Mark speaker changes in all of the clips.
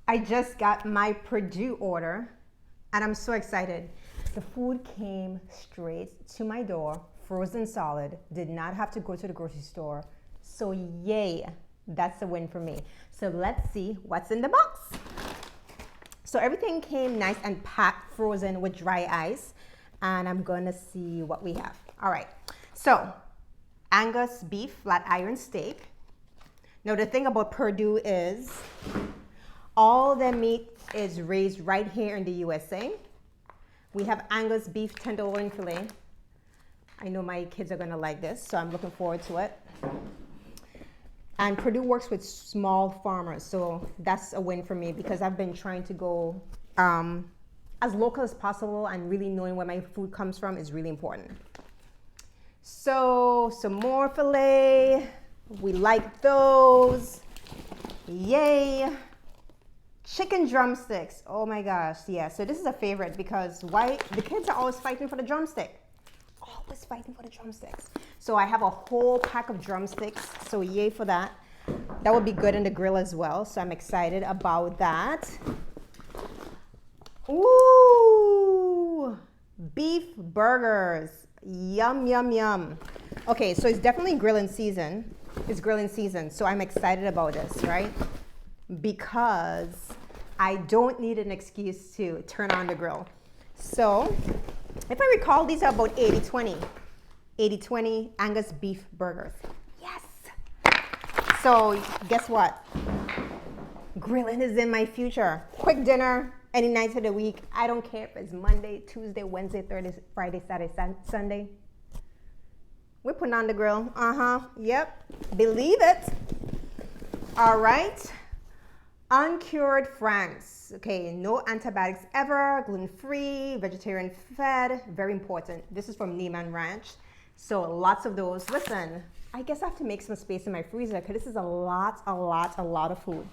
Speaker 1: I just got my Perdue order and I'm so excited. The food came straight to my door, frozen solid, did not have to go to the grocery store. So yay, that's a win for me. So let's see what's in the box. So everything came nice and packed, frozen with dry ice. And I'm gonna see what we have. All right, so Angus beef flat iron steak. Now the thing about Perdue is all their meat is raised right here in the USA. We have Angus beef tenderloin filet. I know my kids are gonna like this, so I'm looking forward to it. And Perdue works with small farmers, so that's a win for me because I've been trying to go as local as possible, and really knowing where my food comes from is really important. So some more filet. We like those. Yay. Chicken drumsticks. Oh my gosh, yeah. So this is a favorite because why? The kids are always fighting for the drumstick. Always fighting for the drumsticks. So I have a whole pack of drumsticks. So yay for that. That would be good in the grill as well. So I'm excited about that. Ooh, beef burgers. Yum, yum, yum. Okay, so it's definitely grilling season. It's grilling season. So I'm excited about this, right? Because I don't need an excuse to turn on the grill. So if I recall, these are about 80-20. 80-20 Angus beef burgers. Yes. So guess what? Grilling is in my future. Quick dinner, any night of the week. I don't care if it's Monday, Tuesday, Wednesday, Thursday, Friday, Saturday, Sunday. We're putting on the grill. Yep. Believe it. All right. Uncured Fries. Okay, no antibiotics ever, gluten-free, vegetarian fed, very important. This is from Neiman Ranch. So lots of those. Listen, I guess I have to make some space in my freezer because this is a lot of food.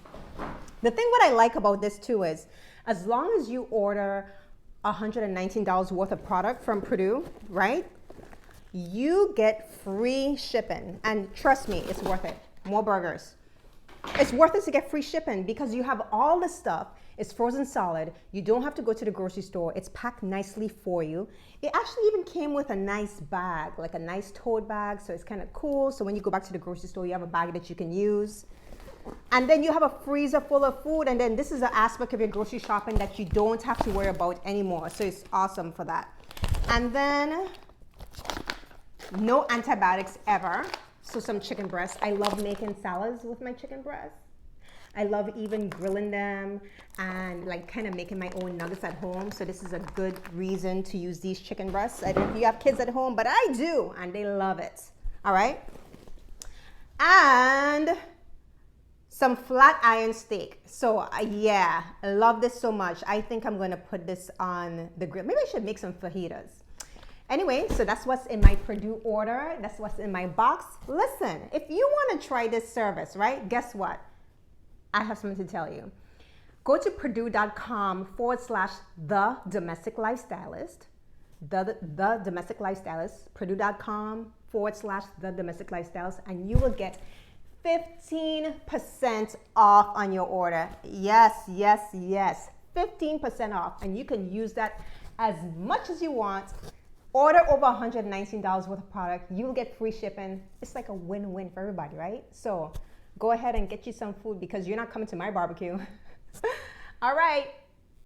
Speaker 1: The thing what I like about this too is, as long as you order $119 worth of product from Perdue, right? You get free shipping. And trust me, it's worth it. More burgers. It's worth it to get free shipping because you have all the stuff. It's frozen solid. You don't have to go to the grocery store. It's packed nicely for you. It actually even came with a nice bag, like a nice tote bag. So it's kind of cool. So when you go back to the grocery store, you have a bag that you can use. And then you have a freezer full of food. And then this is an aspect of your grocery shopping that you don't have to worry about anymore. So it's awesome for that. And then no antibiotics ever. So some chicken breasts. I love making salads with my chicken breasts. I love even grilling them and like kind of making my own nuggets at home. So this is a good reason to use these chicken breasts. I don't know if you have kids at home, but I do, and they love it. All right. And some flat iron steak. So yeah, I love this so much. I think I'm going to put this on the grill. Maybe I should make some fajitas. Anyway, so that's what's in my Perdue order. That's what's in my box. Listen, if you want to try this service, right? Guess what? I have something to tell you. Go to perdue.com/the domestic lifestylist. The domestic lifestylist. Perdue.com/the domestic lifestylist, and you will get 15% off on your order. Yes, yes, yes. 15% off, and you can use that as much as you want. Order over $119 worth of product, you'll get free shipping. It's like a win-win for everybody, right? So go ahead and get you some food because you're not coming to my barbecue. All right.